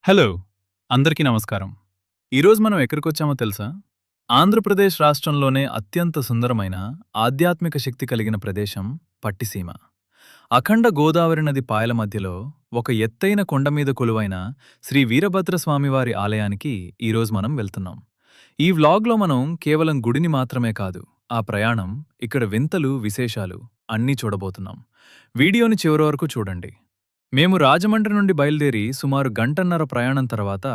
Hello! అందరికీ నమస్కారం. ఈరోజు మనం ఎక్కడికొచ్చామో తెలుసా? ఆంధ్రప్రదేశ్ రాష్ట్రంలోనే అత్యంత సుందరమైన, ఆధ్యాత్మిక శక్తి కలిగిన ప్రదేశం పట్టిసీమ. అఖండ గోదావరి నది పాయల మధ్యలో, ఒక ఎత్తైన కొండ మీద కొలువైన శ్రీ వీరభద్రస్వామివారి ఆలయానికి ఈరోజు మనం వెళ్తున్నాం. ఈ వ్లాగ్లో మనం కేవలం గుడిని మాత్రమే కాదు, ఆ ప్రయాణం, ఇక్కడ వింతలు, విశేషాలు అన్నీ చూడబోతున్నాం. వీడియోని చివరి వరకు చూడండి. మేము రాజమండ్రి నుండి బయలుదేరి సుమారు గంటన్నర ప్రయాణం తర్వాత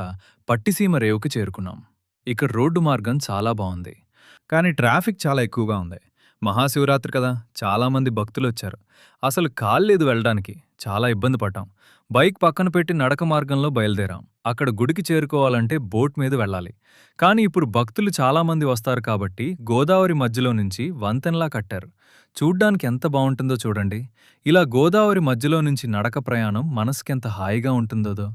పట్టిసీమ రేవుకి చేరుకున్నాం. ఇక్కడ రోడ్డు మార్గం చాలా బాగుంది, కానీ ట్రాఫిక్ చాలా ఎక్కువగా ఉంది. మహాశివరాత్రి కదా, చాలామంది భక్తులొచ్చారు. అసలు కాల్లేదు వెళ్ళడానికి, చాలా ఇబ్బంది పడ్డాం. బైక్ పక్కన పెట్టి నడక మార్గంలో బయలుదేరాం. అక్కడ గుడికి చేరుకోవాలంటే బోట్ మీద వెళ్ళాలి. కానీ ఇప్పుడు భక్తులు చాలామంది వస్తారు కాబట్టి గోదావరి మధ్యలో నుంచి వంతెనలా కట్టారు. చూడ్డానికి ఎంత బావుంటుందో చూడండి. ఇలా గోదావరి మధ్యలో నుంచి నడక ప్రయాణం మనసుకెంత హాయిగా ఉంటుందో.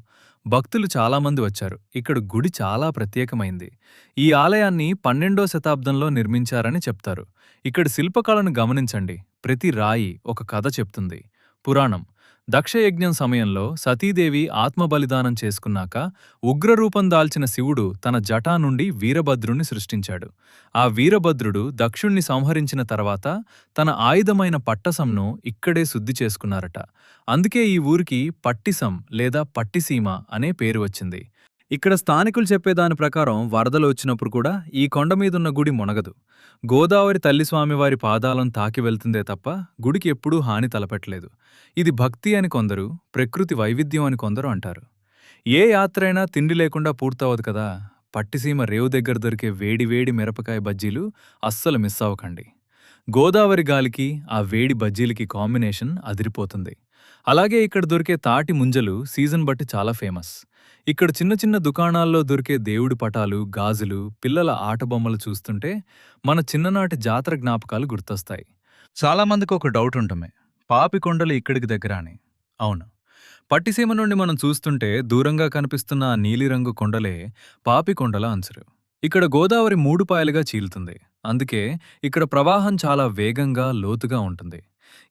భక్తులు చాలామంది వచ్చారు. ఇక్కడ గుడి చాలా ప్రత్యేకమైంది. ఈ ఆలయాన్ని 12వ శతాబ్దంలో నిర్మించారని చెప్తారు. ఇక్కడ శిల్పకళను గమనించండి. ప్రతి రాయి ఒక కథ చెప్తుంది. పురాణం: దక్షయజ్ఞం సమయంలో సతీదేవి ఆత్మబలిదానం చేసుకున్నాక ఉగ్రరూపం దాల్చిన శివుడు తన జటా నుండి వీరభద్రుణ్ణి సృష్టించాడు. ఆ వీరభద్రుడు దక్షుణ్ణి సంహరించిన తర్వాత తన ఆయుధమైన పట్టసంను ఇక్కడే శుద్ధి చేసుకున్నారట. అందుకే ఈ ఊరికి పట్టిసం లేదా పట్టిసీమ అనే పేరు వచ్చింది. ఇక్కడ స్థానికులు చెప్పేదాని ప్రకారం వరదలు వచ్చినప్పుడు కూడా ఈ కొండమీదున్న గుడి మునగదు. గోదావరి తల్లిస్వామివారి పాదాలను తాకి వెళ్తుందే తప్ప గుడికి ఎప్పుడూ హాని తలపెట్టలేదు. ఇది భక్తి అని కొందరు, ప్రకృతి వైవిధ్యం అని కొందరు అంటారు. ఏ యాత్రైనా తిండి లేకుండా పూర్తవదు కదా. పట్టిసీమ రేవు దగ్గర దొరికే వేడివేడి మిరపకాయ బజ్జీలు అస్సలు మిస్ అవ్వకండి. గోదావరి గాలికి ఆ వేడి బజ్జీలకి కాంబినేషన్ అదిరిపోతుంది. అలాగే ఇక్కడ దొరికే తాటి ముంజలు సీజన్ బట్టి చాలా ఫేమస్. ఇక్కడ చిన్న చిన్న దుకాణాల్లో దొరికే దేవుడి పటాలు, గాజులు, పిల్లల ఆటబొమ్మలు చూస్తుంటే మన చిన్ననాటి జాతర జ్ఞాపకాలు గుర్తొస్తాయి. చాలామందికి ఒక డౌట్ ఉంటుంది, పాపికొండలు ఇక్కడికి దగ్గర అని. అవును, పట్టిసీమ నుండి మనం చూస్తుంటే దూరంగా కనిపిస్తున్న ఆ నీలిరంగు కొండలే పాపికొండల అంచులు. ఇక్కడ గోదావరి 3 పాయలుగా చీలుతుంది. అందుకే ఇక్కడ ప్రవాహం చాలా వేగంగా, లోతుగా ఉంటుంది.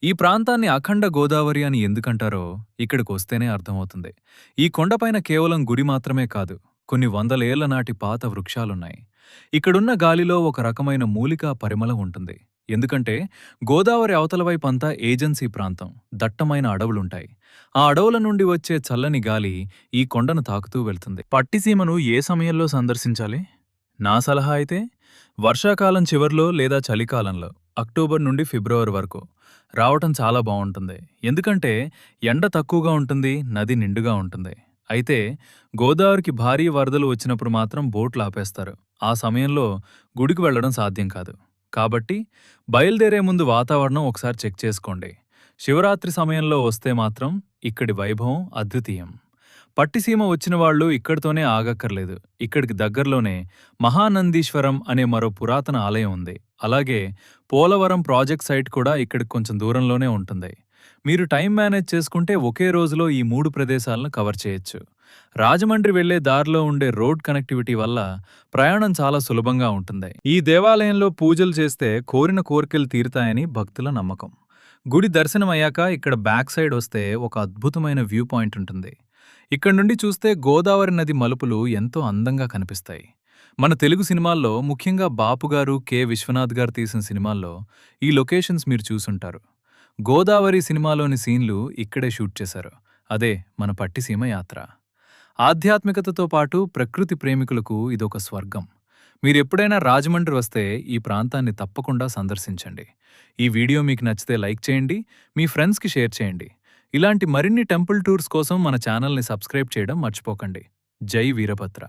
ఈ ప్రాంతాన్ని అఖండ గోదావరి అని ఎందుకంటారో ఇక్కడికి వస్తేనే అర్థమవుతుంది. ఈ కొండపైన కేవలం గుడి మాత్రమే కాదు, కొన్ని వందలేళ్ల నాటి పాత వృక్షాలున్నాయి. ఇక్కడున్న గాలిలో ఒక రకమైన మూలికా పరిమళం ఉంటుంది. ఎందుకంటే గోదావరి అవతల వైపంతా ఏజెన్సీ ప్రాంతం, దట్టమైన అడవులుంటాయి. ఆ అడవుల నుండి వచ్చే చల్లని గాలి ఈ కొండను తాకుతూ వెళ్తుంది. పట్టిసీమను ఏ సమయంలో సందర్శించాలి? నా సలహా అయితే వర్షాకాలం చివర్లో లేదా చలికాలంలో, అక్టోబర్ నుండి ఫిబ్రవరి వరకు రావటం చాలా బావుంటుంది. ఎందుకంటే ఎండ తక్కువగా ఉంటుంది, నది నిండుగా ఉంటుంది. అయితే గోదావరికి భారీ వరదలు వచ్చినప్పుడు మాత్రం బోట్లు ఆపేస్తారు. ఆ సమయంలో గుడికి వెళ్లడం సాధ్యం కాదు. కాబట్టి బయలుదేరే ముందు వాతావరణం ఒకసారి చెక్ చేసుకోండి. శివరాత్రి సమయంలో వస్తే మాత్రం ఇక్కడి వైభవం అద్వితీయం. పట్టిసీమ వచ్చిన వాళ్ళు ఇక్కడితోనే ఆగక్కర్లేదు. ఇక్కడికి దగ్గరలోనే మహానందీశ్వరం అనే మరో పురాతన ఆలయం ఉంది. అలాగే పోలవరం ప్రాజెక్ట్ సైట్ కూడా ఇక్కడికి కొంచెం దూరంలోనే ఉంటుంది. మీరు టైం మేనేజ్ చేసుకుంటే ఒకే రోజులో ఈ 3 ప్రదేశాలను కవర్ చేయొచ్చు. రాజమండ్రి వెళ్లే దారిలో ఉండే రోడ్ కనెక్టివిటీ వల్ల ప్రయాణం చాలా సులభంగా ఉంటుంది. ఈ దేవాలయంలో పూజలు చేస్తే కోరిన కోరికలు తీరుతాయని భక్తుల నమ్మకం. గుడి దర్శనమయ్యాక ఇక్కడ బ్యాక్ సైడ్ వస్తే ఒక అద్భుతమైన వ్యూ పాయింట్ ఉంటుంది. ఇక్కడ నుండి చూస్తే గోదావరి నది మలుపులు ఎంతో అందంగా కనిపిస్తాయి. మన తెలుగు సినిమాల్లో, ముఖ్యంగా బాపుగారు, కె. విశ్వనాథ్ గారు తీసిన సినిమాల్లో ఈ లొకేషన్స్ మీరు చూసుంటారు. గోదావరి సినిమాలోని సీన్లు ఇక్కడే షూట్ చేశారు. అదే మన పట్టిసీమ యాత్ర. ఆధ్యాత్మికతతో పాటు ప్రకృతి ప్రేమికులకు ఇదొక స్వర్గం. మీరెప్పుడైనా రాజమండ్రి వస్తే ఈ ప్రాంతాన్ని తప్పకుండా సందర్శించండి. ఈ వీడియో మీకు నచ్చితే లైక్ చేయండి, మీ ఫ్రెండ్స్కి షేర్ చేయండి. ఇలాంటి మరిన్ని టెంపుల్ టూర్స్ కోసం మన ఛానల్ని సబ్స్క్రైబ్ చేయడం మర్చిపోకండి. జై వీరభద్ర.